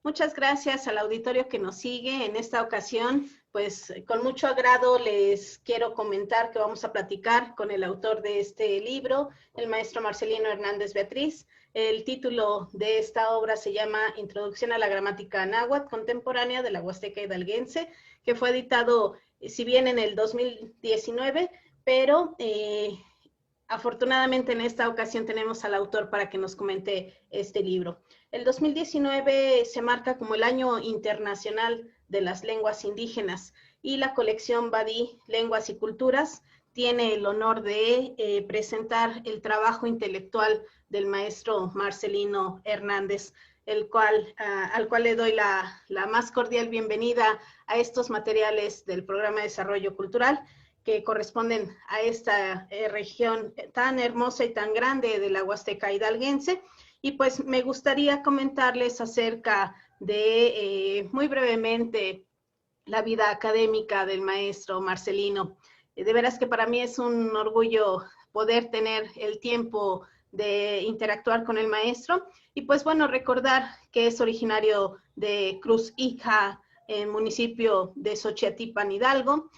Muchas gracias al auditorio que nos sigue. En esta ocasión, pues con mucho agrado les quiero comentar que vamos a platicar con el autor de este libro, el maestro Marcelino Hernández Beatriz. El título de esta obra se llama Introducción a la gramática náhuatl contemporánea de la Huasteca Hidalguense, que fue editado, si bien en el 2019, pero afortunadamente en esta ocasión tenemos al autor para que nos comente este libro. El 2019 se marca como el Año Internacional de las Lenguas Indígenas y la colección Badí, Lenguas y Culturas tiene el honor de presentar el trabajo intelectual del maestro Marcelino Hernández, al cual le doy la más cordial bienvenida a estos materiales del Programa de Desarrollo Cultural que corresponden a esta región tan hermosa y tan grande de la Huasteca Hidalguense. Y pues me gustaría comentarles acerca de, muy brevemente, la vida académica del maestro Marcelino. De veras que para mí es un orgullo poder tener el tiempo de interactuar con el maestro. Y pues bueno, recordar que es originario de Cruz Hija, en municipio de Xochiatilpan, Hidalgo.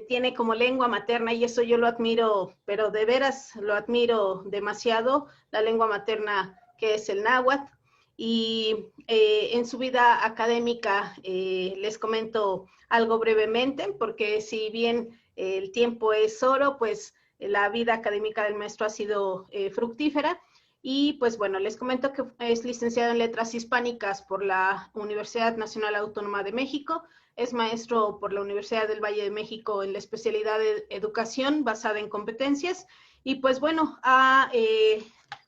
Tiene como lengua materna, y eso yo lo admiro, pero de veras lo admiro demasiado, la lengua materna que es el náhuatl. Y en su vida académica les comento algo brevemente, porque si bien el tiempo es oro, pues la vida académica del maestro ha sido fructífera. Y pues bueno, les comento que es licenciado en Letras Hispánicas por la Universidad Nacional Autónoma de México, es maestro por la Universidad del Valle de México en la especialidad de Educación basada en competencias, y pues bueno, ha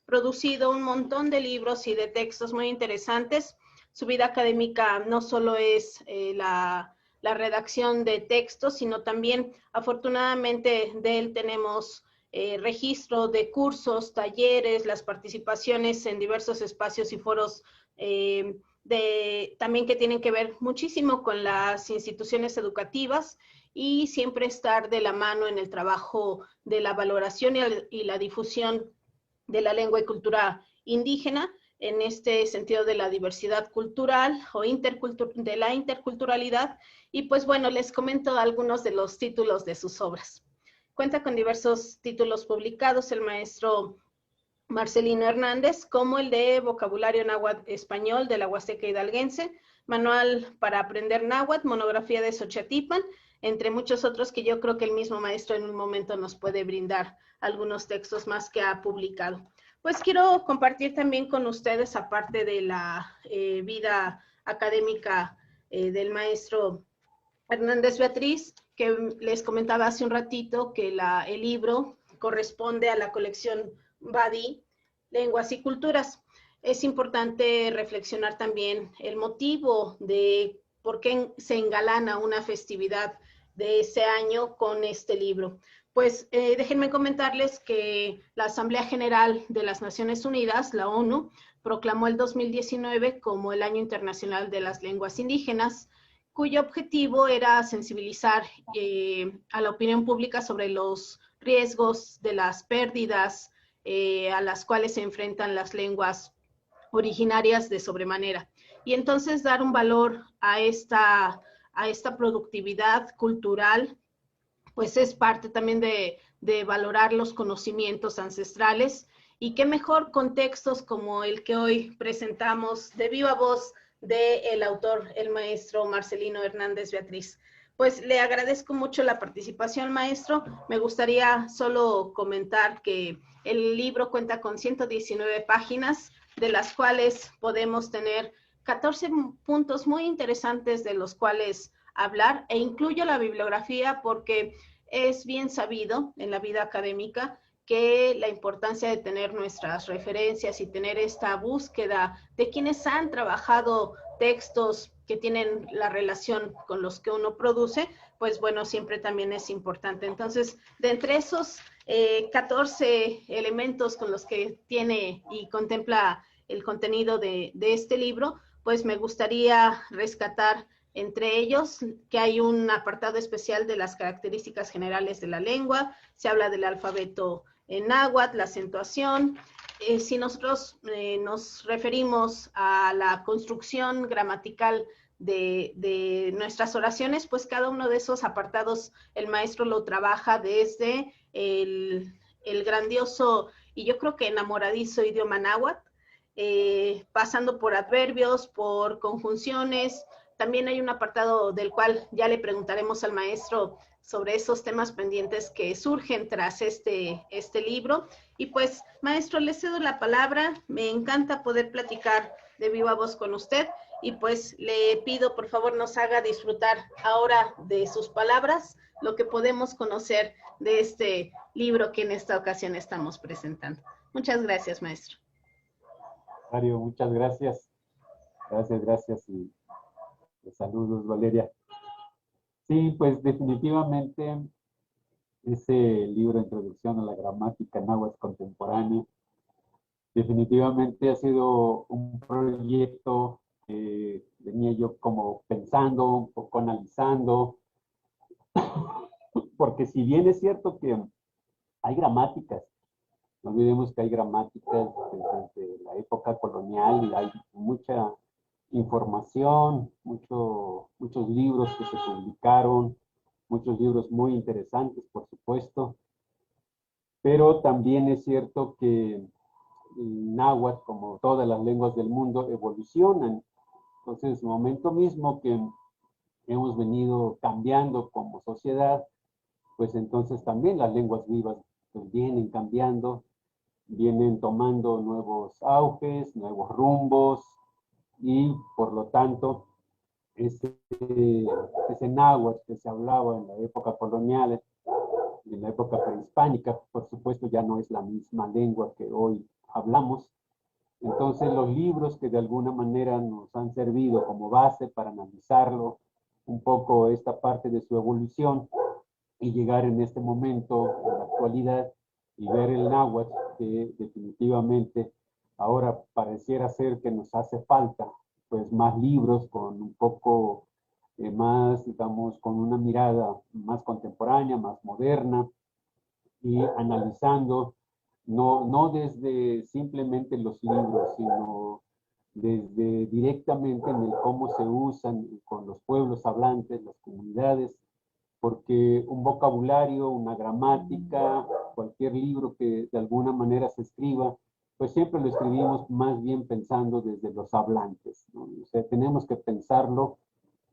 producido un montón de libros y de textos muy interesantes. Su vida académica no solo es la redacción de textos, sino también, afortunadamente, de él tenemos registro de cursos, talleres, las participaciones en diversos espacios y foros también que tienen que ver muchísimo con las instituciones educativas, y siempre estar de la mano en el trabajo de la valoración y la difusión de la lengua y cultura indígena, en este sentido de la diversidad cultural o de la interculturalidad. Y pues bueno, les comento algunos de los títulos de sus obras. Cuenta con diversos títulos publicados el maestro Marcelino Hernández, como el de Vocabulario Náhuatl Español de la Huasteca Hidalguense, Manual para Aprender Náhuatl, Monografía de Xochiatilpan, entre muchos otros que yo creo que el mismo maestro en un momento nos puede brindar algunos textos más que ha publicado. Pues quiero compartir también con ustedes, aparte de la vida académica del maestro Hernández Beatriz, que les comentaba hace un ratito que el libro corresponde a la colección Badí, Lenguas y Culturas. Es importante reflexionar también el motivo de por qué se engalana una festividad de ese año con este libro. Pues déjenme comentarles que la Asamblea General de las Naciones Unidas, la ONU, proclamó el 2019 como el Año Internacional de las Lenguas Indígenas, cuyo objetivo era sensibilizar a la opinión pública sobre los riesgos de las pérdidas a las cuales se enfrentan las lenguas originarias de sobremanera. Y entonces dar un valor a esta productividad cultural, pues es parte también de valorar los conocimientos ancestrales, y qué mejor contextos como el que hoy presentamos de viva voz del autor, el maestro Marcelino Hernández Beatriz. Pues le agradezco mucho la participación, maestro. Me gustaría solo comentar que el libro cuenta con 119 páginas, de las cuales podemos tener 14 puntos muy interesantes de los cuales hablar, e incluyo la bibliografía porque es bien sabido en la vida académica que la importancia de tener nuestras referencias y tener esta búsqueda de quienes han trabajado textos que tienen la relación con los que uno produce, pues bueno, siempre también es importante. Entonces, de entre esos 14 elementos con los que tiene y contempla el contenido de este libro, pues me gustaría rescatar entre ellos que hay un apartado especial de las características generales de la lengua, se habla del alfabeto en náhuatl, la acentuación, si nosotros nos referimos a la construcción gramatical de nuestras oraciones, pues cada uno de esos apartados el maestro lo trabaja desde el grandioso y yo creo que enamoradizo idioma náhuatl, pasando por adverbios, por conjunciones. También hay un apartado del cual ya le preguntaremos al maestro sobre esos temas pendientes que surgen tras este libro. Y pues, maestro, le cedo la palabra. Me encanta poder platicar de viva voz con usted. Y pues le pido, por favor, nos haga disfrutar ahora de sus palabras lo que podemos conocer de este libro que en esta ocasión estamos presentando. Muchas gracias, maestro. Mario, muchas gracias. Gracias y saludos, Valeria. Sí, pues definitivamente ese libro Introducción a la Gramática Náhuatl Contemporánea definitivamente ha sido un proyecto que venía yo como pensando, un poco analizando, porque si bien es cierto que hay gramáticas, no olvidemos que hay gramáticas desde la época colonial y hay mucha información, muchos libros que se publicaron, muchos libros muy interesantes, por supuesto, pero también es cierto que el náhuatl, como todas las lenguas del mundo, evolucionan. Entonces, el momento mismo que hemos venido cambiando como sociedad, pues entonces también las lenguas vivas pues, vienen cambiando, vienen tomando nuevos auges, nuevos rumbos, y por lo tanto, ese, ese náhuatl que se hablaba en la época colonial, en la época prehispánica, por supuesto ya no es la misma lengua que hoy hablamos. Entonces los libros que de alguna manera nos han servido como base para analizarlo, un poco esta parte de su evolución y llegar en este momento, en la actualidad, y ver el náhuatl que definitivamente ahora pareciera ser que nos hace falta pues más libros con un poco más, digamos, con una mirada más contemporánea, más moderna y analizando no desde simplemente los libros, sino desde directamente en el cómo se usan con los pueblos hablantes, las comunidades, porque un vocabulario, una gramática, cualquier libro que de alguna manera se escriba, pues siempre lo escribimos más bien pensando desde los hablantes, ¿no? O sea, tenemos que pensarlo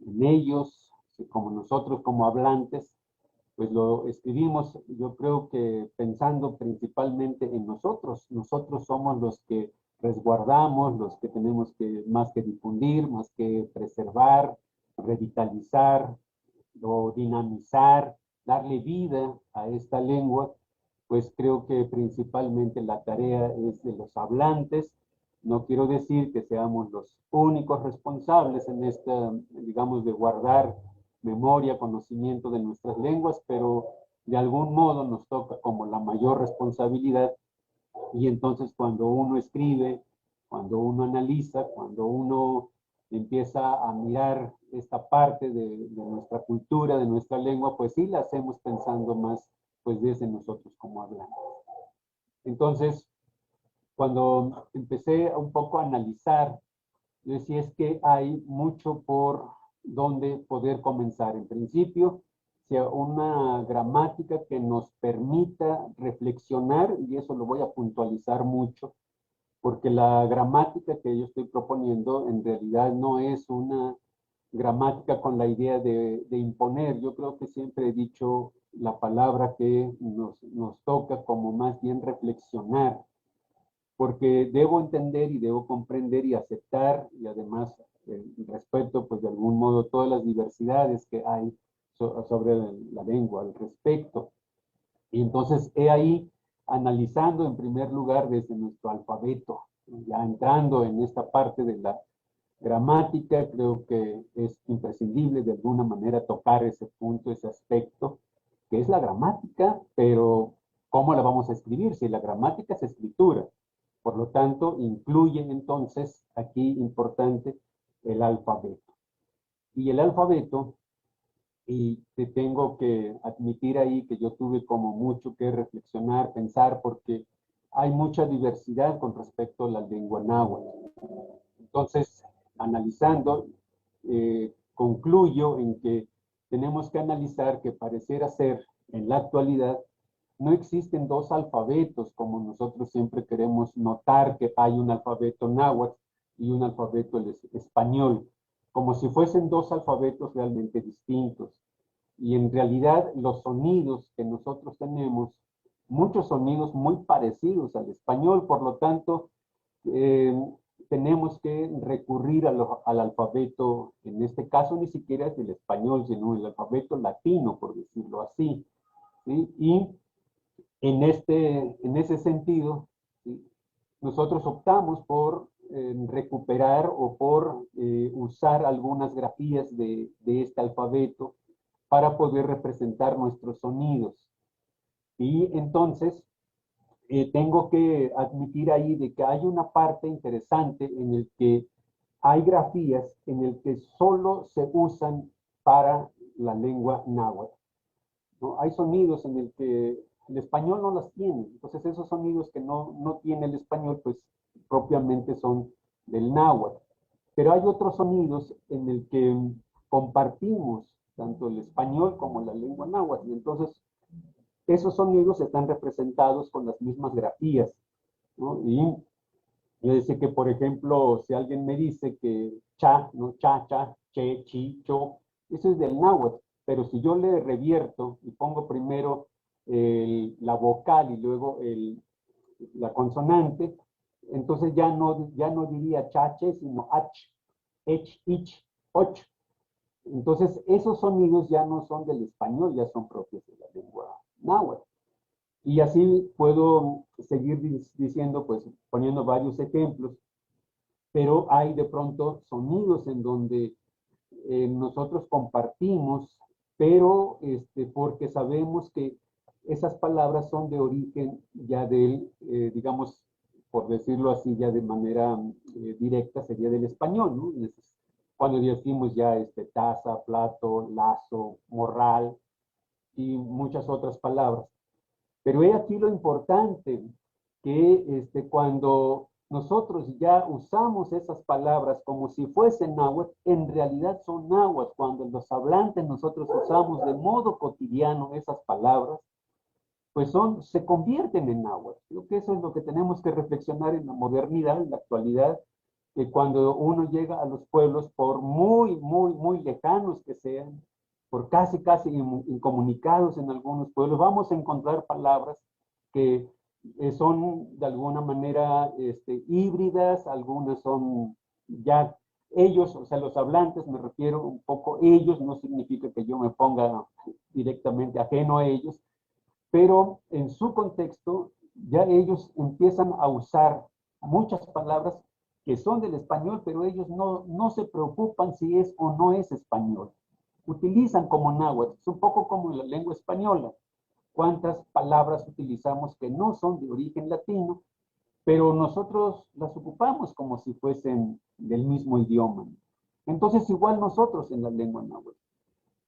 en ellos, como nosotros como hablantes, pues lo escribimos, yo creo que pensando principalmente en nosotros. Nosotros somos los que resguardamos, los que tenemos que más que difundir, más que preservar, revitalizar o dinamizar, darle vida a esta lengua, pues creo que principalmente la tarea es de los hablantes. No quiero decir que seamos los únicos responsables en esta, digamos, de guardar memoria, conocimiento de nuestras lenguas, pero de algún modo nos toca como la mayor responsabilidad y entonces cuando uno escribe, cuando uno analiza, cuando uno empieza a mirar esta parte de nuestra cultura, de nuestra lengua, pues sí la hacemos pensando más pues desde nosotros como hablantes. Entonces, cuando empecé un poco a analizar, yo decía es que hay mucho por donde poder comenzar. En principio, sea una gramática que nos permita reflexionar, y eso lo voy a puntualizar mucho, porque la gramática que yo estoy proponiendo en realidad no es una gramática con la idea de imponer. Yo creo que siempre he dicho la palabra que nos toca como más bien reflexionar, porque debo entender y debo comprender y aceptar y además respeto pues de algún modo todas las diversidades que hay sobre la lengua al respecto. Y entonces he ahí analizando en primer lugar desde nuestro alfabeto, ya entrando en esta parte de la gramática, creo que es imprescindible de alguna manera tocar ese punto, ese aspecto, que es la gramática, pero ¿cómo la vamos a escribir? Si la gramática es escritura, por lo tanto, incluye entonces aquí importante el alfabeto. Y el alfabeto, y te tengo que admitir ahí que yo tuve como mucho que reflexionar, pensar, porque hay mucha diversidad con respecto a la lengua náhuatl. Entonces, analizando, concluyo en que tenemos que analizar que pareciera ser en la actualidad no existen dos alfabetos como nosotros siempre queremos notar que hay un alfabeto náhuatl y un alfabeto español, como si fuesen dos alfabetos realmente distintos. Y en realidad los sonidos que nosotros tenemos, muchos sonidos muy parecidos al español, por lo tanto, tenemos que recurrir al alfabeto, en este caso ni siquiera es el español, sino el alfabeto latino, por decirlo así, ¿sí? Y en ese sentido, ¿sí? Nosotros optamos por recuperar o por usar algunas grafías de este alfabeto para poder representar nuestros sonidos. Y entonces, tengo que admitir ahí de que hay una parte interesante en el que hay grafías en el que solo se usan para la lengua náhuatl, ¿no? Hay sonidos en el que el español no las tiene, entonces esos sonidos que no tiene el español, pues propiamente son del náhuatl. Pero hay otros sonidos en el que compartimos tanto el español como la lengua náhuatl, y entonces esos sonidos están representados con las mismas grafías, ¿no? Y yo decía que, por ejemplo, si alguien me dice que cha, ¿no? Cha, cha, che, chi, cho, eso es del náhuatl, pero si yo le revierto y pongo primero la vocal y luego la consonante, entonces ya no diría cha, che, sino ach, ech, ich, och. Entonces, esos sonidos ya no son del español, ya son propios de la lengua náhuatl. Y así puedo seguir diciendo, pues poniendo varios ejemplos, pero hay de pronto sonidos en donde nosotros compartimos, pero porque sabemos que esas palabras son de origen ya del, digamos, por decirlo así, ya de manera directa, sería del español, ¿no? Cuando decimos ya taza, plato, lazo, morral y muchas otras palabras. Pero he aquí lo importante, que cuando nosotros ya usamos esas palabras como si fuesen náhuatl, en realidad son náhuatl. Cuando los hablantes nosotros usamos de modo cotidiano esas palabras, pues se convierten en náhuatl. Creo que eso es lo que tenemos que reflexionar en la modernidad, en la actualidad, que cuando uno llega a los pueblos, por muy lejanos que sean, por casi incomunicados en algunos pueblos, vamos a encontrar palabras que son de alguna manera híbridas, algunas son ya ellos, o sea, los hablantes, me refiero un poco ellos, no significa que yo me ponga directamente ajeno a ellos, pero en su contexto ya ellos empiezan a usar muchas palabras que son del español, pero ellos no se preocupan si es o no es español. Utilizan como náhuatl, es un poco como en la lengua española. ¿Cuántas palabras utilizamos que no son de origen latino, pero nosotros las ocupamos como si fuesen del mismo idioma? Entonces, igual nosotros en la lengua náhuatl.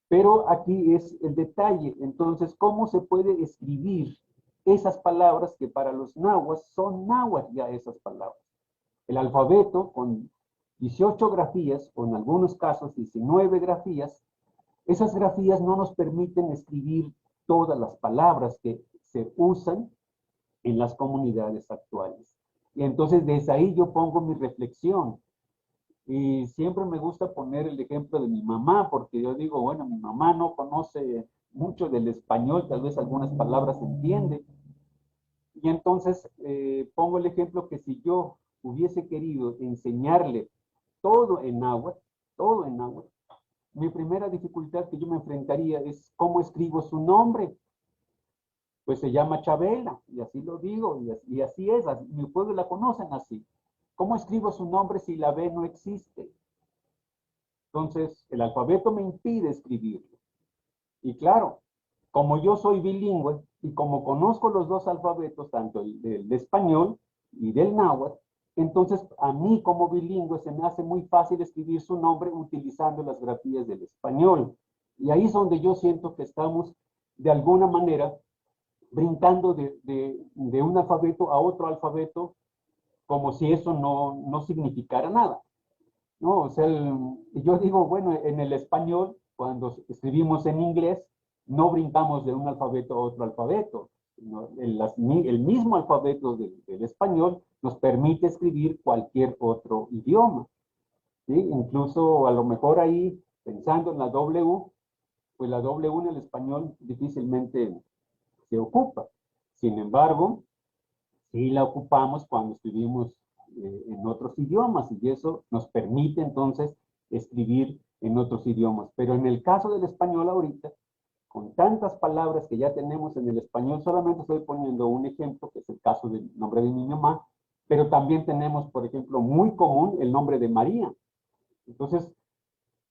Pero aquí es el detalle. Entonces, ¿cómo se puede escribir esas palabras que para los nahuas son náhuatl ya esas palabras? El alfabeto con 18 grafías, o en algunos casos 19 grafías, esas grafías no nos permiten escribir todas las palabras que se usan en las comunidades actuales. Y entonces desde ahí yo pongo mi reflexión. Y siempre me gusta poner el ejemplo de mi mamá, porque yo digo, bueno, mi mamá no conoce mucho del español, tal vez algunas palabras entiende. Y entonces pongo el ejemplo que si yo hubiese querido enseñarle todo en náhuatl, mi primera dificultad que yo me enfrentaría es cómo escribo su nombre. Pues se llama Chabela, y así lo digo, y así es, mi pueblo la conocen así. ¿Cómo escribo su nombre si la B no existe? Entonces, el alfabeto me impide escribirlo. Y claro, como yo soy bilingüe y como conozco los dos alfabetos, tanto el de español y del náhuatl, entonces a mí como bilingüe se me hace muy fácil escribir su nombre utilizando las grafías del español. Y ahí es donde yo siento que estamos de alguna manera brincando de un alfabeto a otro alfabeto, como si eso no significara nada, ¿no? O sea, yo digo, bueno, en el español, cuando escribimos en inglés, no brincamos de un alfabeto a otro alfabeto. ¿No? El mismo alfabeto del español nos permite escribir cualquier otro idioma, ¿sí? Incluso a lo mejor ahí, pensando en la W, pues la W en el español difícilmente se ocupa. Sin embargo, sí la ocupamos cuando escribimos en otros idiomas y eso nos permite entonces escribir en otros idiomas. Pero en el caso del español ahorita, con tantas palabras que ya tenemos en el español, solamente estoy poniendo un ejemplo, que es el caso del nombre de mi mamá, pero también tenemos, por ejemplo, muy común el nombre de María. Entonces,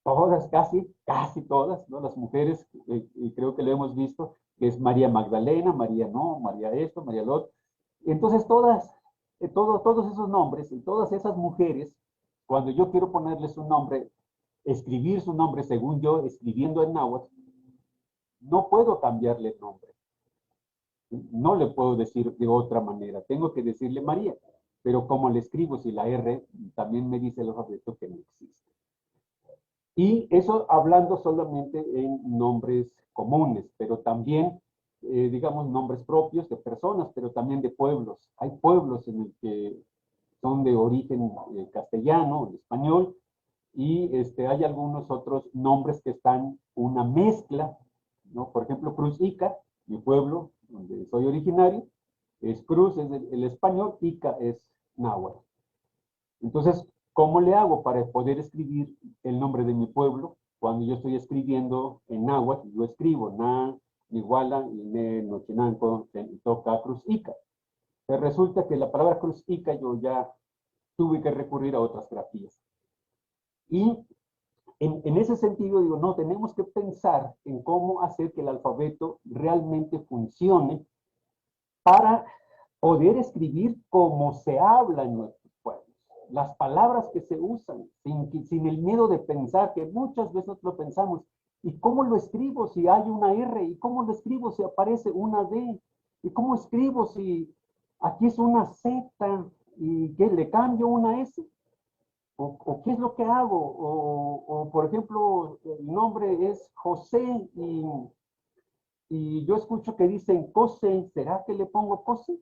todas, casi todas, ¿no? Las mujeres, y creo que lo hemos visto, que es María Magdalena, María no, María esto, María lo otro. Entonces, todos esos nombres, y todas esas mujeres, cuando yo quiero ponerles un nombre, escribir su nombre según yo, escribiendo en náhuatl, no puedo cambiarle el nombre. No le puedo decir de otra manera. Tengo que decirle María. Pero como le escribo, si la R también me dice el alfabeto que no existe. Y eso hablando solamente en nombres comunes, pero también, digamos, nombres propios de personas, pero también de pueblos. Hay pueblos en el que son de origen castellano, español, y hay algunos otros nombres que están una mezcla, ¿no? Por ejemplo, Cruz Ica, mi pueblo, donde soy originario, es Cruz, es el español, Ica es náhuatl. Entonces, ¿cómo le hago para poder escribir el nombre de mi pueblo cuando yo estoy escribiendo en náhuatl? Yo escribo Na, Iguala, Ine, Nochinanco, Toca, Cruz Ica. Pero resulta que la palabra Cruz Ica yo ya tuve que recurrir a otras grafías. Y en ese sentido digo, no, tenemos que pensar en cómo hacer que el alfabeto realmente funcione para poder escribir como se habla en nuestros pueblos. Las palabras que se usan, sin el miedo de pensar, que muchas veces lo pensamos, ¿y cómo lo escribo si hay una R? ¿Y cómo lo escribo si aparece una D? ¿Y cómo escribo si aquí es una Z y que le cambio una S? ¿O qué es lo que hago? Por ejemplo, el nombre es José y yo escucho que dicen Cose, ¿será que le pongo Cose?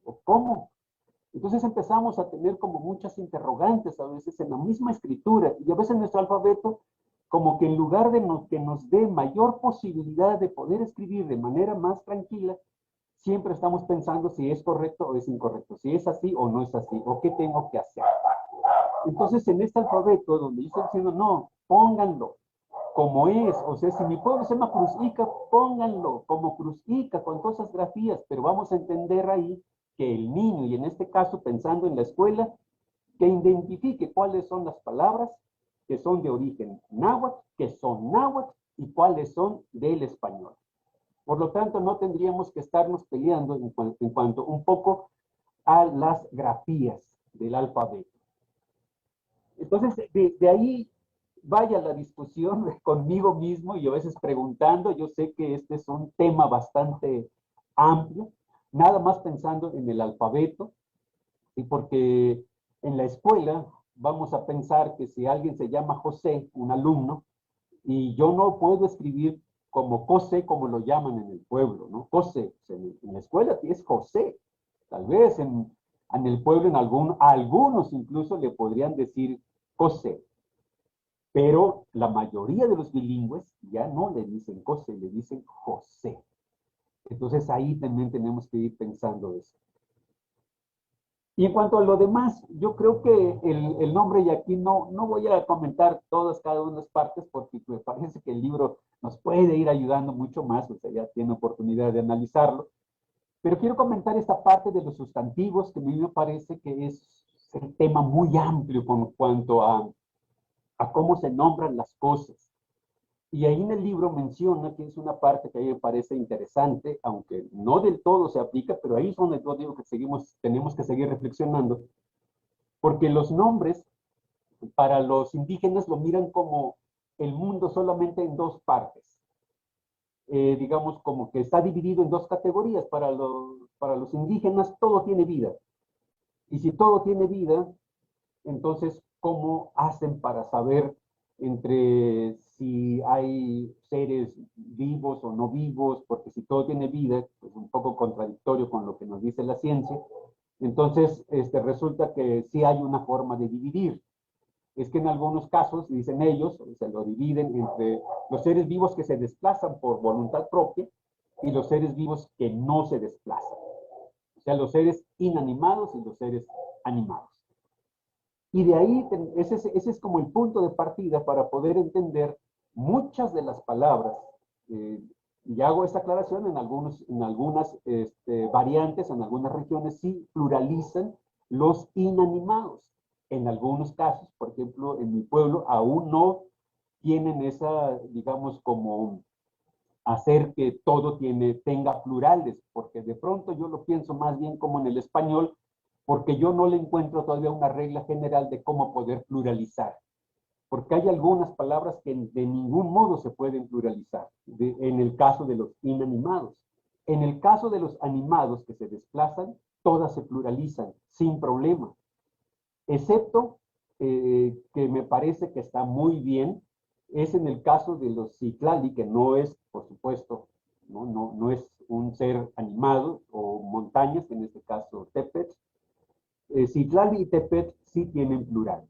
¿O cómo? Entonces empezamos a tener como muchas interrogantes a veces en la misma escritura y a veces nuestro alfabeto como que en lugar de que nos dé mayor posibilidad de poder escribir de manera más tranquila, siempre estamos pensando si es correcto o es incorrecto, si es así o no es así, o qué tengo que hacer. Entonces en este alfabeto donde yo estoy diciendo, no, pónganlo como es, o sea, si mi pueblo se llama Cruz Ica, pónganlo como Cruz Ica, con todas esas grafías, pero vamos a entender ahí que el niño, y en este caso pensando en la escuela, que identifique cuáles son las palabras que son de origen náhuatl, que son náhuatl, y cuáles son del español. Por lo tanto, no tendríamos que estarnos peleando en cuanto un poco a las grafías del alfabeto. Entonces, de ahí vaya la discusión conmigo mismo y a veces preguntando, yo sé que este es un tema bastante amplio, nada más pensando en el alfabeto, y porque en la escuela vamos a pensar que si alguien se llama José, un alumno, y yo no puedo escribir como José, como lo llaman en el pueblo, ¿no? José, en la escuela es José, tal vez en el pueblo, algunos incluso le podrían decir José, pero la mayoría de los bilingües ya no le dicen José, le dicen José. Entonces ahí también tenemos que ir pensando eso. Y en cuanto a lo demás, yo creo que el nombre, y aquí no voy a comentar cada una de las partes, porque me parece que el libro nos puede ir ayudando mucho más, o sea, ya tiene oportunidad de analizarlo. Pero quiero comentar esta parte de los sustantivos, que a mí me parece que es un tema muy amplio con cuanto a cómo se nombran las cosas. Y ahí en el libro menciona que es una parte que a mí me parece interesante, aunque no del todo se aplica, pero ahí es donde yo digo que tenemos que seguir reflexionando, porque los nombres para los indígenas lo miran como el mundo solamente en dos partes. digamos, como que está dividido en dos categorías. Para los indígenas todo tiene vida. Y si todo tiene vida, entonces, ¿cómo hacen para saber entre si hay seres vivos o no vivos? Porque si todo tiene vida, es un poco contradictorio con lo que nos dice la ciencia. Entonces, resulta que sí hay una forma de dividir. Es que en algunos casos, dicen ellos, se lo dividen entre los seres vivos que se desplazan por voluntad propia y los seres vivos que no se desplazan. O sea, los seres inanimados y los seres animados. Y de ahí, ese es como el punto de partida para poder entender muchas de las palabras. Y hago esta aclaración en algunas variantes, en algunas regiones sí pluralizan los inanimados. En algunos casos, por ejemplo, en mi pueblo aún no tienen esa, digamos, como hacer que todo tenga plurales, porque de pronto yo lo pienso más bien como en el español, porque yo no le encuentro todavía una regla general de cómo poder pluralizar, porque hay algunas palabras que de ningún modo se pueden pluralizar, en el caso de los inanimados. En el caso de los animados que se desplazan, todas se pluralizan sin problema, excepto que me parece que está muy bien, es en el caso de los Citlali, que no es, por supuesto, no es un ser animado, o montañas, en este caso Tepet. Citlali y Tepet sí tienen plural,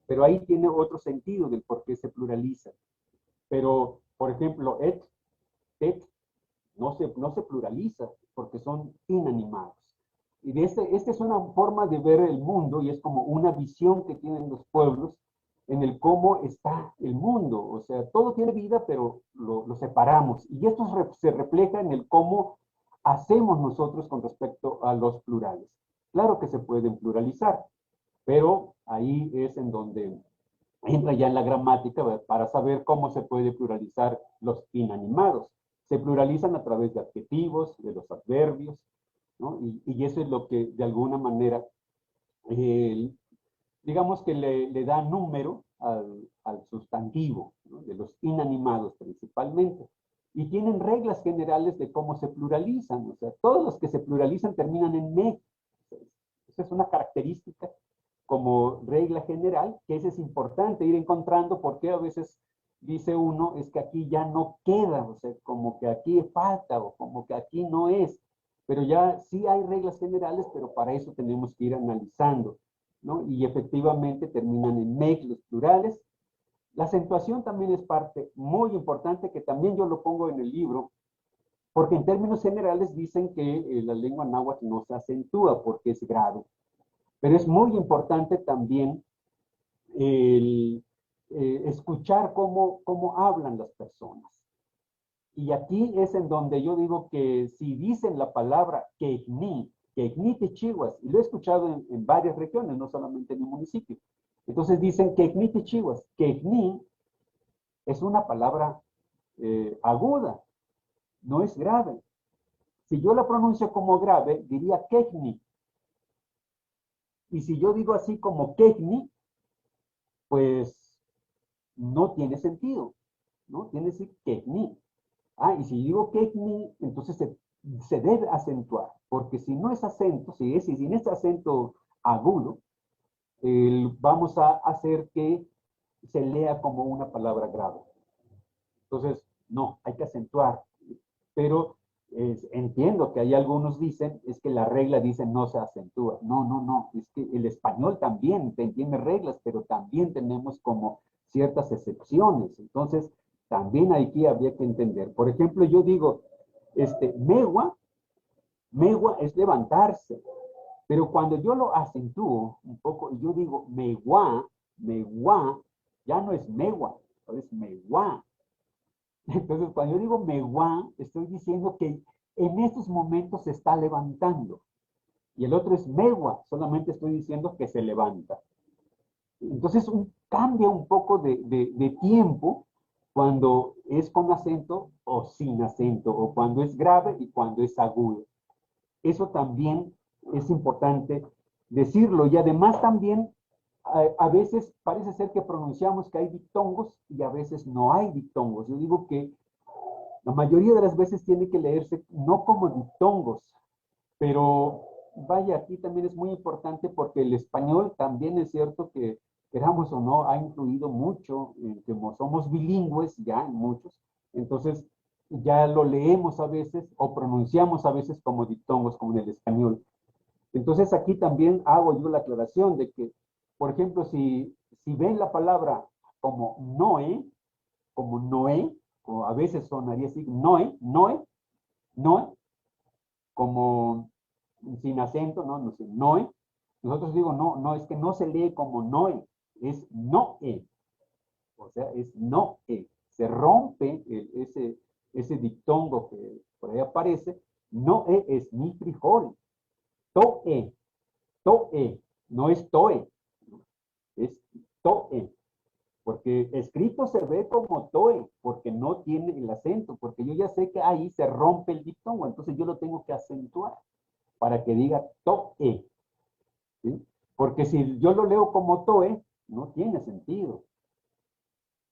pero ahí tiene otro sentido del por qué se pluraliza. Pero, por ejemplo, Tet, no se pluraliza porque son inanimados. Y esta es una forma de ver el mundo y es como una visión que tienen los pueblos en el cómo está el mundo. O sea, todo tiene vida, pero lo separamos. Y esto se refleja en el cómo hacemos nosotros con respecto a los plurales. Claro que se pueden pluralizar, pero ahí es en donde entra ya en la gramática para saber cómo se puede pluralizar los inanimados. Se pluralizan a través de adjetivos, de los adverbios, ¿no? Y eso es lo que de alguna manera, digamos que le da número al sustantivo, ¿no? De los inanimados principalmente. Y tienen reglas generales de cómo se pluralizan. O sea, todos los que se pluralizan terminan en me. Esa es una característica como regla general, que eso es importante ir encontrando, porque a veces dice uno, es que aquí ya no queda, o sea, como que aquí falta, o como que aquí no es, pero ya sí hay reglas generales, pero para eso tenemos que ir analizando, ¿no? Y efectivamente terminan en MEC los plurales. La acentuación también es parte muy importante, que también yo lo pongo en el libro, porque en términos generales dicen que la lengua náhuatl no se acentúa porque es grave. Pero es muy importante también el escuchar cómo hablan las personas. Y aquí es en donde yo digo que si dicen la palabra quejni techihuas, y lo he escuchado en varias regiones, no solamente en un municipio. Entonces dicen quejni techihuas. Quejni es una palabra aguda, no es grave. Si yo la pronuncio como grave, diría quejni. Y si yo digo así como quejni, pues no tiene sentido, ¿no? Tiene que decir quejni. Y si digo quejni, entonces se debe acentuar, porque si no es acento, si sin ese acento agudo, vamos a hacer que se lea como una palabra grave. Entonces, no, hay que acentuar. Pero entiendo que hay algunos dicen, es que la regla dice no se acentúa. No, no, no, es que el español también tiene reglas, pero también tenemos como ciertas excepciones. Entonces, también aquí habría que entender. Por ejemplo, yo digo, megua es levantarse, pero cuando yo lo acentúo un poco, yo digo megua, ya no es megua, es megua. Entonces, cuando yo digo megua, estoy diciendo que en estos momentos se está levantando. Y el otro es megua, solamente estoy diciendo que se levanta. Entonces, cambia un poco de tiempo cuando es con acento o sin acento, o cuando es grave y cuando es agudo. Eso también es importante decirlo. Y además también, a veces parece ser que pronunciamos que hay diptongos y a veces no hay diptongos. Yo digo que La mayoría de las veces tiene que leerse no como diptongos, pero vaya, aquí también es muy importante porque el español también es cierto que, queramos o no, ha influido mucho, como somos bilingües ya en muchos, entonces ya lo leemos a veces o pronunciamos a veces como diptongos, como en el español. Entonces aquí también hago yo la aclaración de que, por ejemplo, si ven la palabra como Noé, o a veces sonaría así, Noé, como sin acento, ¿no? No sé, Noé. Nosotros digo, no, no, es que no se lee como Noé, es Noé. O sea, es Noé. Se rompe ese diptongo que por ahí aparece. Noé es mi frijol. Toe, toe, no es toe, es toe. Porque escrito se ve como toe, porque no tiene el acento, porque yo ya sé que ahí se rompe el diptongo, entonces yo lo tengo que acentuar para que diga toe, ¿sí? Porque si yo lo leo como toe, no tiene sentido.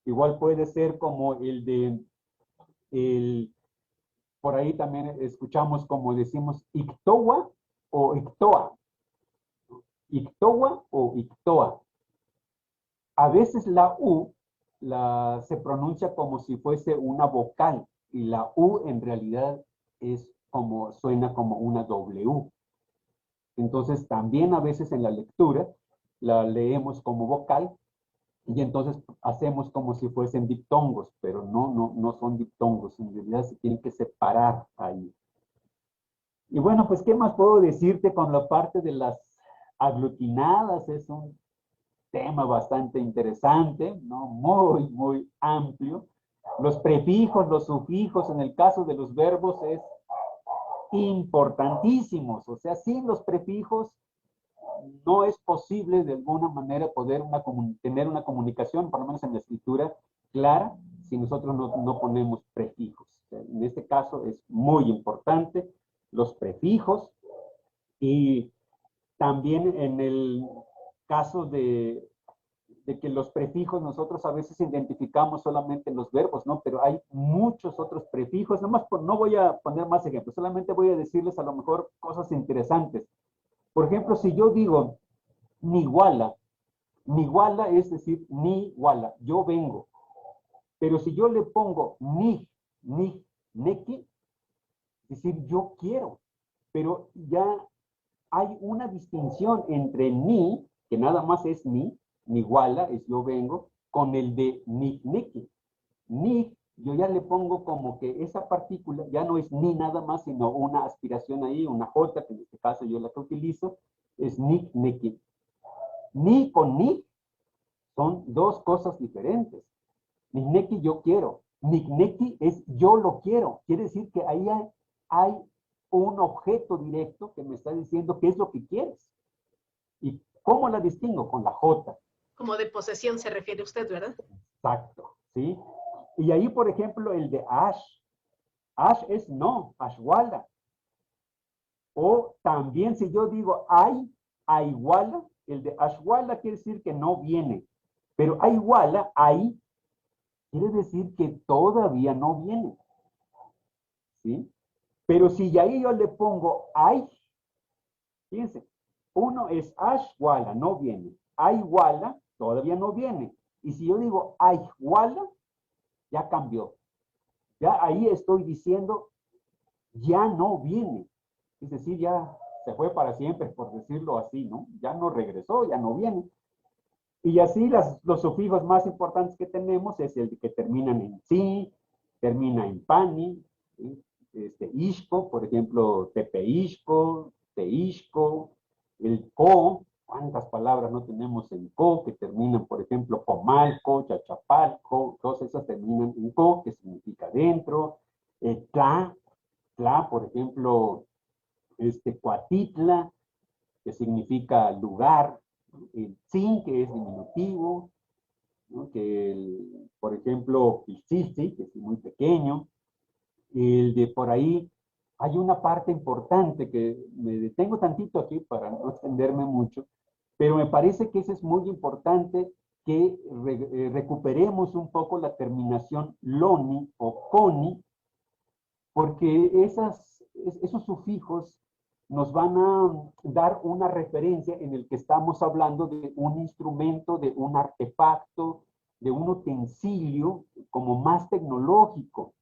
Igual puede ser como el, por ahí también escuchamos como decimos ictoa o ictoa, ictoa o ictoa. A veces la U se pronuncia como si fuese una vocal y la U en realidad suena como una W. Entonces también a veces en la lectura la leemos como vocal y entonces hacemos como si fuesen diptongos, pero no son diptongos, en realidad se tienen que separar ahí. Y bueno, pues, ¿qué más puedo decirte con la parte de las aglutinadas? Es un tema bastante interesante, ¿no? Muy, muy amplio. Los prefijos, los sufijos, en el caso de los verbos es importantísimos. O sea, sin los prefijos no es posible de alguna manera poder tener una comunicación, por lo menos en la escritura, clara, si nosotros no ponemos prefijos. En este caso es muy importante los prefijos y también en el caso de que los prefijos nosotros a veces identificamos solamente los verbos, ¿no? Pero hay muchos otros prefijos, nomás no voy a poner más ejemplos, solamente voy a decirles a lo mejor cosas interesantes. Por ejemplo, si yo digo Niguala, Niguala es decir, Niguala, yo vengo. Pero si yo le pongo neki, es decir, yo quiero. Pero ya hay una distinción entre ni, que nada más es Niguala, es yo vengo, con el de neki. Ni, yo ya le pongo como que esa partícula ya no es ni nada más, sino una aspiración ahí, una J, que en este caso yo la que utilizo, es neki. Ni con ni son dos cosas diferentes. Nigneki yo quiero. Nigneki es yo lo quiero. Quiere decir que ahí hay un objeto directo que me está diciendo qué es lo que quieres. ¿Y cómo la distingo? Con la J. Como de posesión se refiere usted, ¿verdad? Exacto, ¿sí? Y ahí, por ejemplo, el de Ash. Ash es no, Ashwala. O también si yo digo Aiwala, el de Ashwala quiere decir que no viene. Pero Aiwala, ahí, quiere decir que todavía no viene. ¿Sí? Pero si ahí yo le pongo ay, fíjense, uno es Ashwala, no viene. Aiwala, todavía no viene. Y si yo digo Aiwala, ya cambió. Ya ahí estoy diciendo, ya no viene. Es decir, ya se fue para siempre, por decirlo así, ¿no? Ya no regresó, ya no viene. Y así los sufijos más importantes que tenemos es el que terminan en sí, termina en pani, ¿sí? Ishko, por ejemplo, tepeishko, teishko, el co, ¿cuántas palabras no tenemos en co que terminan, por ejemplo, comalco, chachapalco, todas esas terminan en co, que significa dentro, tla, por ejemplo, cuatitla, que significa lugar, el tzin, que es diminutivo, ¿no? Por ejemplo, pichichi, que es muy pequeño, el de por ahí, hay una parte importante que me detengo tantito aquí para no extenderme mucho, pero me parece que eso es muy importante que recuperemos un poco la terminación loni o coni porque esos sufijos nos van a dar una referencia en el que estamos hablando de un instrumento, de un artefacto, de un utensilio como más tecnológico.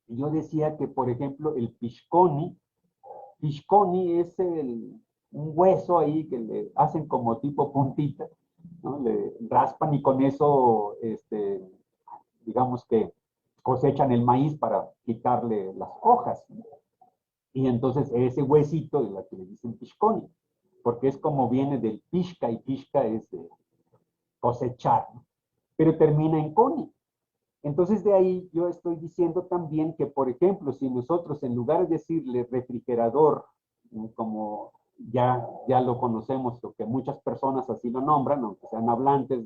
Y yo decía que, por ejemplo, el pishconi es un hueso ahí que le hacen como tipo puntita, ¿no? Le raspan y con eso, digamos que cosechan el maíz para quitarle las hojas, ¿no? Y entonces ese huesito es la que le dicen pishconi, porque es como viene del pishka, y pishka es cosechar, ¿no? Pero termina en coni. Entonces de ahí yo estoy diciendo también que, por ejemplo, si nosotros en lugar de decirle refrigerador, como ya lo conocemos, lo que muchas personas así lo nombran, aunque sean hablantes,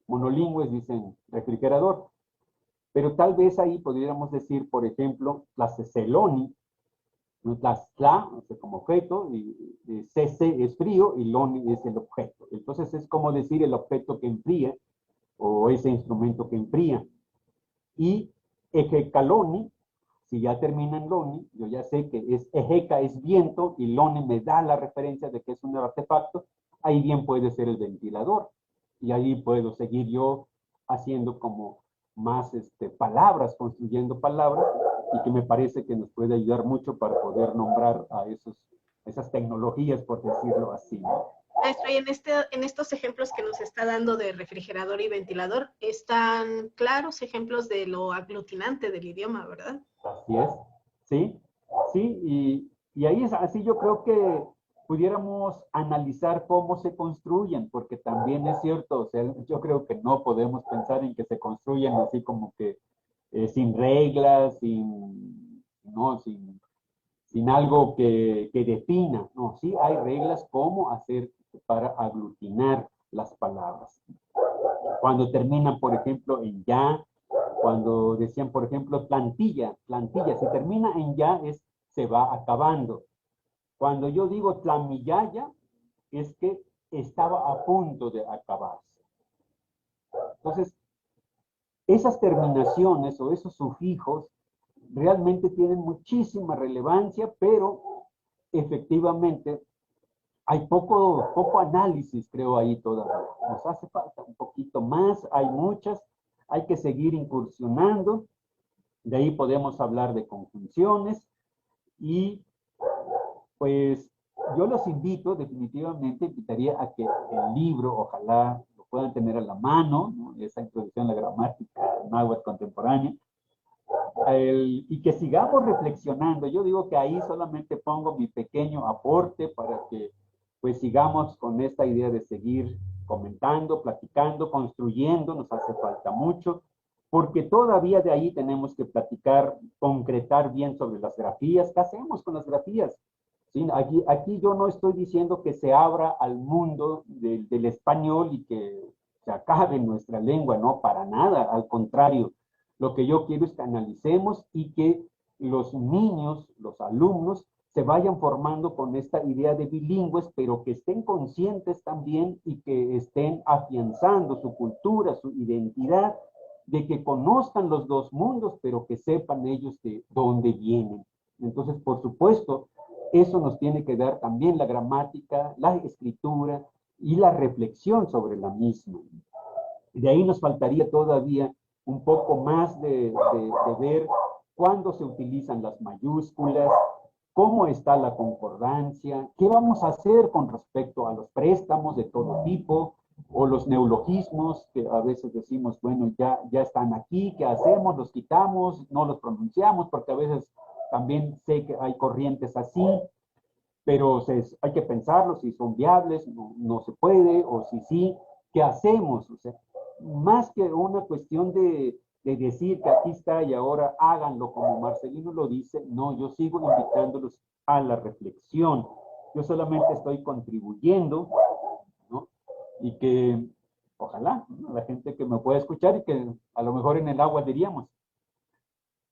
monolingües, dicen refrigerador, pero tal vez ahí podríamos decir, por ejemplo, la ceceloni, la, o sea, como objeto, y cc es frío y loni es el objeto. Entonces es como decir el objeto que enfría o ese instrumento que enfría. Y ejecaloni, si ya termina en loni, yo ya sé que es ejeca es viento y loni me da la referencia de que es un artefacto, ahí bien puede ser el ventilador. Y ahí puedo seguir yo haciendo como más palabras, construyendo palabras, y que me parece que nos puede ayudar mucho para poder nombrar a esas tecnologías, por decirlo así, ¿no? Maestro, y en estos ejemplos que nos está dando de refrigerador y ventilador, están claros ejemplos de lo aglutinante del idioma, ¿verdad? Así es, sí, sí, y ahí es así, yo creo que pudiéramos analizar cómo se construyen, porque también es cierto, o sea, yo creo que no podemos pensar en que se construyen así como que sin reglas, no, sin algo que defina, no, sí hay reglas cómo hacer para aglutinar las palabras. Cuando terminan, por ejemplo, en ya, cuando decían, por ejemplo, plantilla, si termina en ya se va acabando. Cuando yo digo tlamillaya, es que estaba a punto de acabarse. Entonces, esas terminaciones o esos sufijos realmente tienen muchísima relevancia, pero efectivamente hay poco análisis, creo, ahí todavía. Nos hace falta un poquito más, hay muchas, hay que seguir incursionando. De ahí podemos hablar de conjunciones y pues yo los invito, definitivamente invitaría a que el libro, ojalá lo puedan tener a la mano, ¿no? Esa introducción a la gramática náhuatl contemporánea, y que sigamos reflexionando. Yo digo que ahí solamente pongo mi pequeño aporte para que pues sigamos con esta idea de seguir comentando, platicando, construyendo, nos hace falta mucho, porque todavía de ahí tenemos que platicar, concretar bien sobre las grafías. ¿Qué hacemos con las grafías? ¿Sí? Aquí yo no estoy diciendo que se abra al mundo del español y que se acabe nuestra lengua, no, para nada, al contrario. Lo que yo quiero es que analicemos y que los niños, los alumnos, se vayan formando con esta idea de bilingües, pero que estén conscientes también y que estén afianzando su cultura, su identidad, de que conozcan los dos mundos, pero que sepan ellos de dónde vienen. Entonces, por supuesto, eso nos tiene que dar también la gramática, la escritura y la reflexión sobre la misma. De ahí nos faltaría todavía un poco más de ver cuándo se utilizan las mayúsculas, cómo está la concordancia, qué vamos a hacer con respecto a los préstamos de todo tipo, o los neologismos, que a veces decimos, bueno, ya están aquí, ¿qué hacemos? ¿Los quitamos? ¿No los pronunciamos? Porque a veces también sé que hay corrientes así, pero hay que pensarlo si son viables, no se puede, o si sí, ¿qué hacemos? O sea, más que una cuestión de decir que aquí está y ahora háganlo como Marcelino lo dice, no, yo sigo invitándolos a la reflexión. Yo solamente estoy contribuyendo, ¿no? Y que ojalá, ¿no? La gente que me pueda escuchar y que a lo mejor en el agua diríamos,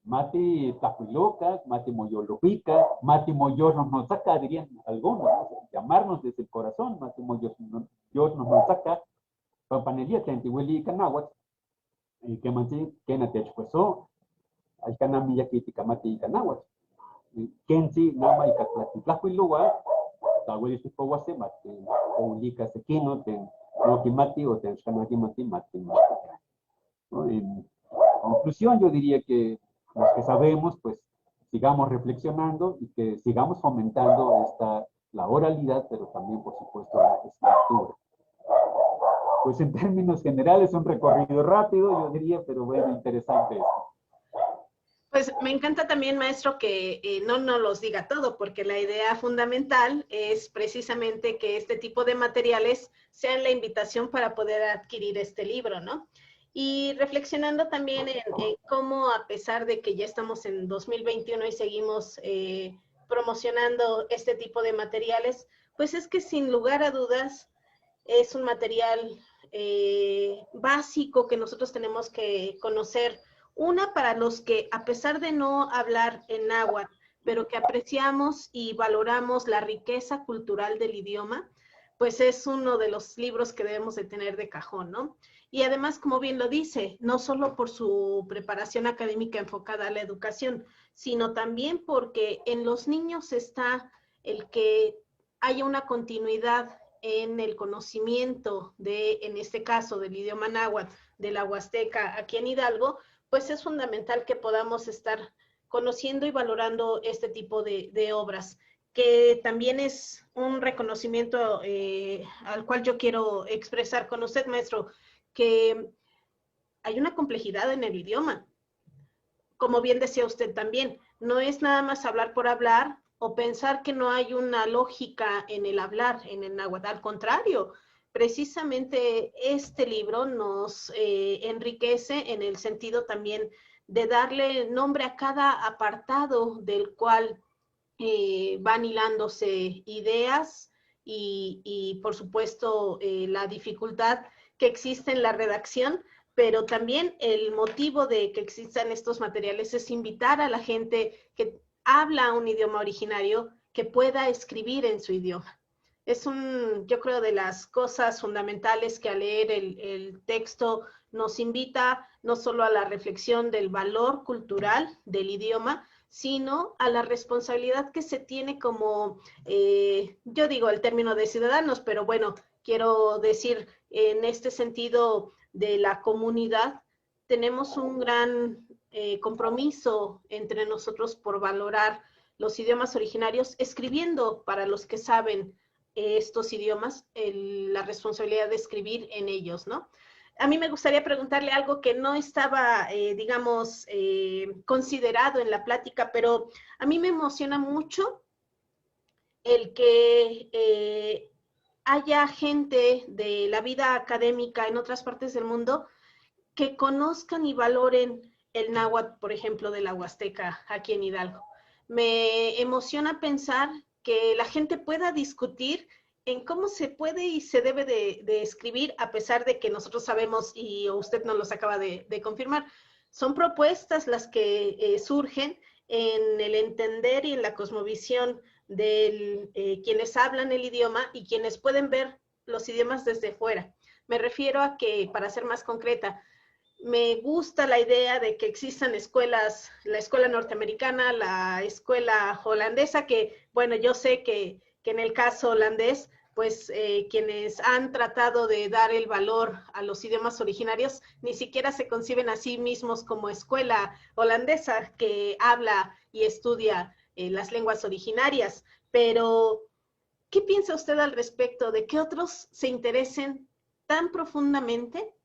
Mati Tapuilocas, Mati Moyolopica, Mati Moyor nos saca, dirían algunos, ¿no? Llamarnos desde el corazón, Mati Moyor nos saca, Pampanería, Tlantihueli y Canáhuatl, que mansi, que natech pues, Alcanami Yakiti Mati Canahuas. Kensi, Nama y Catlatitlajo y lugar, Taweli Tipowase, Matin, Oulica Sequino, Ten, Nokimati o Ten Skanakimati, Matin, en conclusión, yo diría que los que sabemos, pues sigamos reflexionando y que sigamos fomentando la oralidad, pero también, por supuesto, la escritura. Pues en términos generales, un recorrido rápido, yo diría, pero bueno, interesante esto. Pues me encanta también, maestro, que no nos los diga todo, porque la idea fundamental es precisamente que este tipo de materiales sean la invitación para poder adquirir este libro, ¿no? Y reflexionando también en cómo, a pesar de que ya estamos en 2021 y seguimos promocionando este tipo de materiales, pues es que sin lugar a dudas es un material básico que nosotros tenemos que conocer. Una, para los que, a pesar de no hablar en náhuatl, pero que apreciamos y valoramos la riqueza cultural del idioma, pues es uno de los libros que debemos de tener de cajón, ¿no? Y además, como bien lo dice, no solo por su preparación académica enfocada a la educación, sino también porque en los niños está el que haya una continuidad en el conocimiento de, en este caso, del idioma náhuatl, de la Huasteca aquí en Hidalgo, pues es fundamental que podamos estar conociendo y valorando este tipo de obras, que también es un reconocimiento al cual yo quiero expresar con usted, maestro, que hay una complejidad en el idioma. Como bien decía usted también, no es nada más hablar por hablar o pensar que no hay una lógica en el hablar, en el náhuatl. Al contrario, precisamente este libro nos enriquece en el sentido también de darle nombre a cada apartado del cual van hilándose ideas y por supuesto, la dificultad que existe en la redacción, pero también el motivo de que existan estos materiales es invitar a la gente que habla un idioma originario que pueda escribir en su idioma. Es yo creo, de las cosas fundamentales que al leer el texto nos invita no solo a la reflexión del valor cultural del idioma, sino a la responsabilidad que se tiene como, yo digo el término de ciudadanos, pero bueno, quiero decir en este sentido de la comunidad, tenemos un gran compromiso entre nosotros por valorar los idiomas originarios, escribiendo para los que saben estos idiomas, la responsabilidad de escribir en ellos, ¿no? A mí me gustaría preguntarle algo que no estaba, digamos, considerado en la plática, pero a mí me emociona mucho el que haya gente de la vida académica en otras partes del mundo que conozcan y valoren el náhuatl, por ejemplo, de la Huasteca aquí en Hidalgo. Me emociona pensar que la gente pueda discutir en cómo se puede y se debe de escribir, a pesar de que nosotros sabemos, y usted nos los acaba de confirmar, son propuestas las que surgen en el entender y en la cosmovisión de quienes hablan el idioma y quienes pueden ver los idiomas desde fuera. Me refiero a que, para ser más concreta, me gusta la idea de que existan escuelas, la escuela norteamericana, la escuela holandesa, que, bueno, yo sé que en el caso holandés, pues quienes han tratado de dar el valor a los idiomas originarios, ni siquiera se conciben a sí mismos como escuela holandesa que habla y estudia las lenguas originarias. Pero, ¿qué piensa usted al respecto de que otros se interesen tan profundamente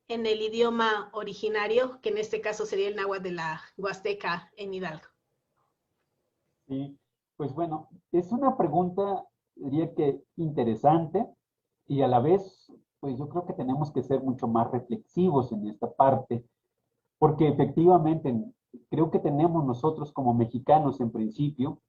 en el idioma originario, que en este caso sería el náhuatl de la Huasteca en Hidalgo? Sí, pues bueno, es una pregunta, diría que interesante y a la vez, pues yo creo que tenemos que ser mucho más reflexivos en esta parte, porque efectivamente creo que tenemos nosotros como mexicanos en principio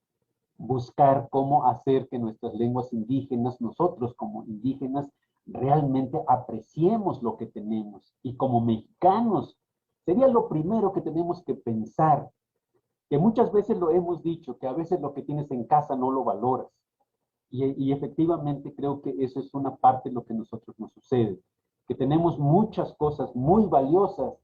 buscar cómo hacer que nuestras lenguas indígenas, nosotros como indígenas, realmente apreciemos lo que tenemos. Y como mexicanos, sería lo primero que tenemos que pensar, que muchas veces lo hemos dicho, que a veces lo que tienes en casa no lo valoras. Y efectivamente creo que eso es una parte de lo que a nosotros nos sucede, que tenemos muchas cosas muy valiosas,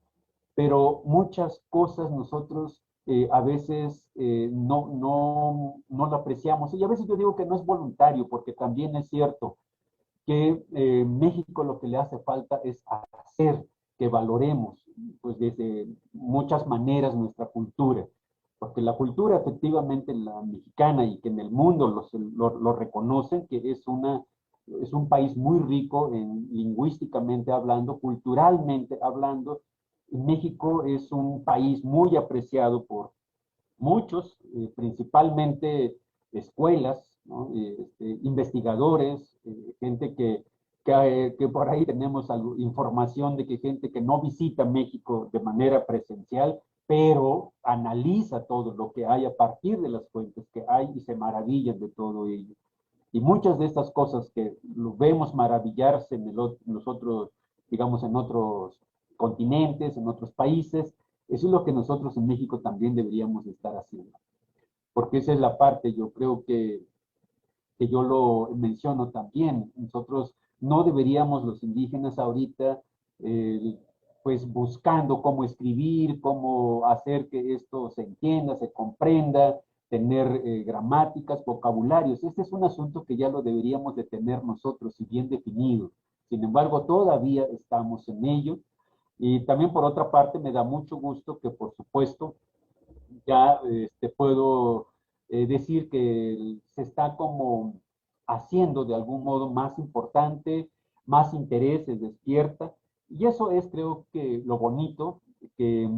pero muchas cosas nosotros a veces no lo apreciamos. Y a veces yo digo que no es voluntario, porque también es cierto que México lo que le hace falta es hacer que valoremos, pues desde muchas maneras nuestra cultura, porque la cultura efectivamente la mexicana y que en el mundo lo reconocen, que es un país muy rico lingüísticamente hablando, culturalmente hablando. México es un país muy apreciado por muchos, principalmente escuelas, ¿no? Investigadores, gente que por ahí tenemos información de que gente que no visita México de manera presencial, pero analiza todo lo que hay a partir de las fuentes que hay y se maravillan de todo ello. Y muchas de estas cosas que lo vemos maravillarse en los otros, digamos, en otros continentes, en otros países, eso es lo que nosotros en México también deberíamos estar haciendo. Porque esa es la parte, yo creo que yo lo menciono también. Nosotros no deberíamos, los indígenas ahorita, pues buscando cómo escribir, cómo hacer que esto se entienda, se comprenda, tener gramáticas, vocabularios. Este es un asunto que ya lo deberíamos de tener nosotros y bien definido. Sin embargo, todavía estamos en ello. Y también por otra parte me da mucho gusto que por supuesto ya puedo decir que se está como haciendo de algún modo más importante, más interés, se despierta. Y eso es creo que lo bonito, que,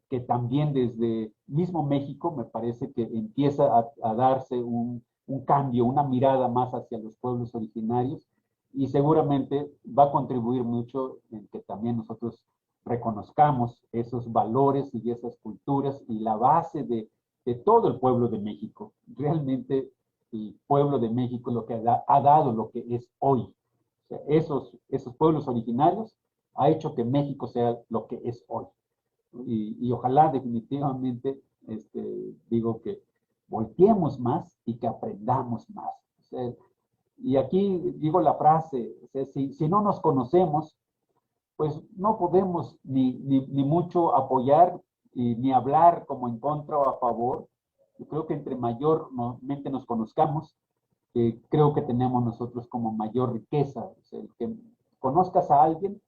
que también desde mismo México me parece que empieza a darse un cambio, una mirada más hacia los pueblos originarios y seguramente va a contribuir mucho en que también nosotros reconozcamos esos valores y esas culturas y la base de todo el pueblo de México. Realmente el pueblo de México es lo que ha dado lo que es hoy. O sea, esos pueblos originarios ha hecho que México sea lo que es hoy. Y ojalá definitivamente, digo que volteemos más y que aprendamos más. O sea, y aquí digo la frase, o sea, si no nos conocemos, pues no podemos ni mucho apoyar ni hablar como en contra o a favor. Yo creo que entre mayormente nos conozcamos, creo que tenemos nosotros como mayor riqueza. O sea, el que conozcas a alguien,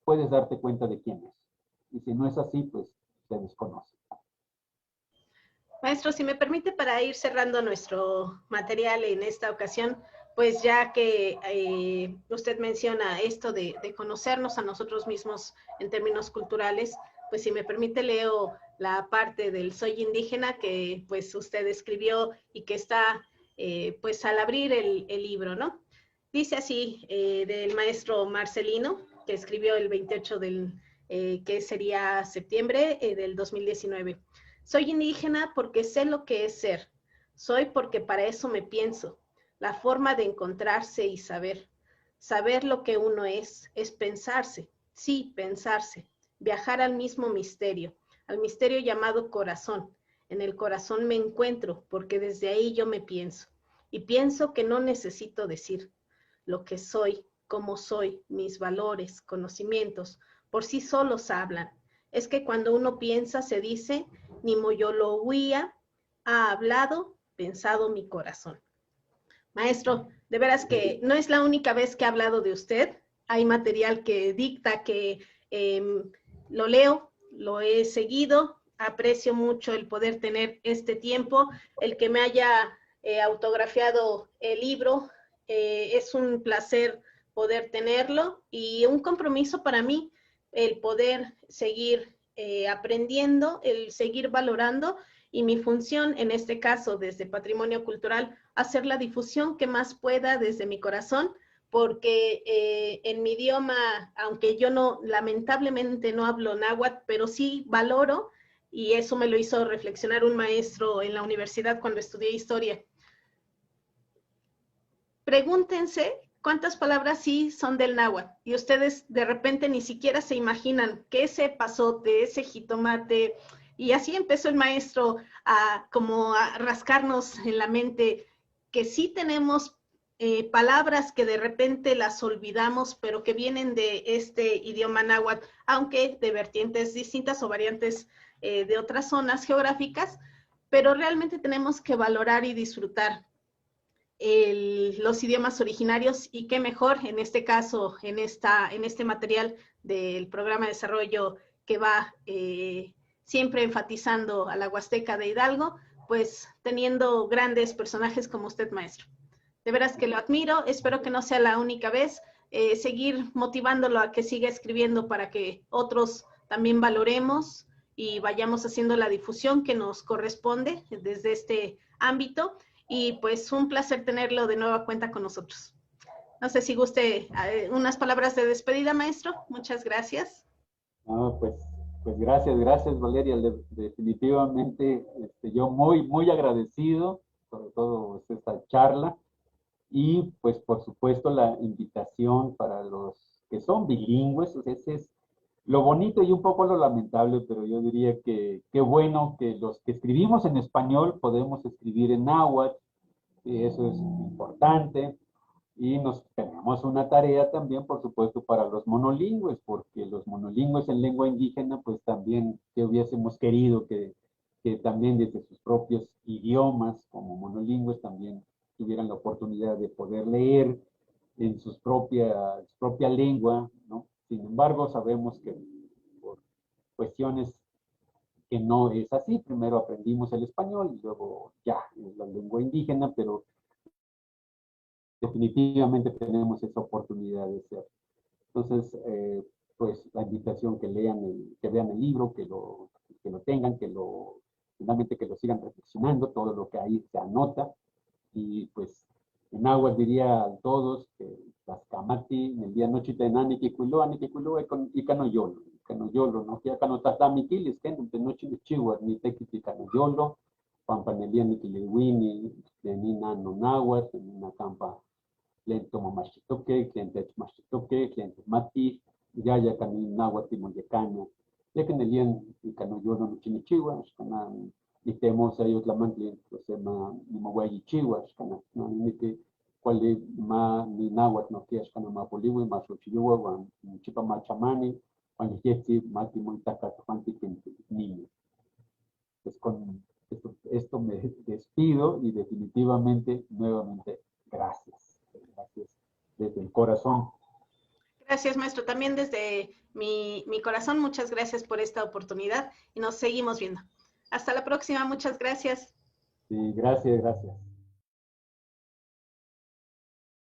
puedes darte cuenta de quién es. Y si no es así, pues se desconoce. Maestro, si me permite para ir cerrando nuestro material en esta ocasión, pues ya que usted menciona esto de conocernos a nosotros mismos en términos culturales, pues si me permite leo la parte del Soy Indígena que pues usted escribió y que está pues al abrir el libro, ¿no? Dice así, del maestro Marcelino, que escribió el 28 que sería septiembre del 2019. Soy indígena porque sé lo que es ser. Soy porque para eso me pienso. La forma de encontrarse y saber. Saber lo que uno es pensarse. Sí, pensarse. Viajar al mismo misterio, al misterio llamado corazón. En el corazón me encuentro porque desde ahí yo me pienso. Y pienso que no necesito decir lo que soy, cómo soy, mis valores, conocimientos, por sí solos hablan. Es que cuando uno piensa se dice, ni Moyolohuía ha hablado, pensado mi corazón. Maestro, de veras que no es la única vez que he hablado de usted. Hay material que dicta que lo leo, lo he seguido, aprecio mucho el poder tener este tiempo, el que me haya autografiado el libro, es un placer poder tenerlo y un compromiso para mí el poder seguir aprendiendo, el seguir valorando y mi función en este caso desde Patrimonio Cultural, hacer la difusión que más pueda desde mi corazón, porque en mi idioma, aunque yo no, lamentablemente no hablo náhuatl, pero sí valoro, y eso me lo hizo reflexionar un maestro en la universidad cuando estudié historia. Pregúntense cuántas palabras sí son del náhuatl y ustedes de repente ni siquiera se imaginan que ese pasote, ese jitomate, y así empezó el maestro como a rascarnos en la mente que sí tenemos palabras que de repente las olvidamos, pero que vienen de este idioma náhuatl, aunque de vertientes distintas o variantes de otras zonas geográficas, pero realmente tenemos que valorar y disfrutar los idiomas originarios, y qué mejor en este caso, en este material del programa de desarrollo que va siempre enfatizando a la Huasteca de Hidalgo, pues teniendo grandes personajes como usted, maestro. De veras que lo admiro, espero que no sea la única vez, seguir motivándolo a que siga escribiendo para que otros también valoremos y vayamos haciendo la difusión que nos corresponde desde este ámbito. Y pues un placer tenerlo de nueva cuenta con nosotros. No sé si guste unas palabras de despedida, maestro. Muchas gracias. No, pues gracias Valeria. Definitivamente yo muy agradecido, sobre todo esta charla, y pues por supuesto la invitación para los que son bilingües. O sea, ese es lo bonito y un poco lo lamentable, pero yo diría que qué bueno que los que escribimos en español podemos escribir en náhuatl, y eso es importante. Y nos tenemos una tarea también, por supuesto, para los monolingües, porque los monolingües en lengua indígena, pues también que hubiésemos querido que también desde sus propios idiomas, como monolingües, también tuvieran la oportunidad de poder leer en su propia lengua, ¿no? Sin embargo, sabemos que por cuestiones que no es así, primero aprendimos el español y luego ya es la lengua indígena, pero definitivamente tenemos esa oportunidad de ser. Entonces, pues la invitación que que vean el libro, que lo tengan, finalmente que lo sigan reflexionando, todo lo que ahí se anota. Y pues en aguas diría a todos que las camati, en el día noche de nani que cuilo, y canoyolo, ¿no? Que acá no está miquilis, que no te noche de chihuahua, ni tequiti canoyolo, pampanelia ni quiliwini, de nina no nahuas, de nina campa lento mamachitoque, cliente machitoque, cliente mati, ya cani náhuatl moyecaña. Ya que en el día y canoyolo no chinichihuas, canan y temos ellos la mantli, pues ni maguayi chihuas, cana, no ni que cual ni náhuatl no quieras cana mapoliwi, más ochiyuwa, wan chipa machamani, wan yetzi mati moitaka tufanti niño. Pues con esto me despido y definitivamente, nuevamente, gracias. Gracias desde el corazón. Gracias, maestro. También desde mi corazón, muchas gracias por esta oportunidad y nos seguimos viendo. Hasta la próxima, muchas gracias. Sí, gracias.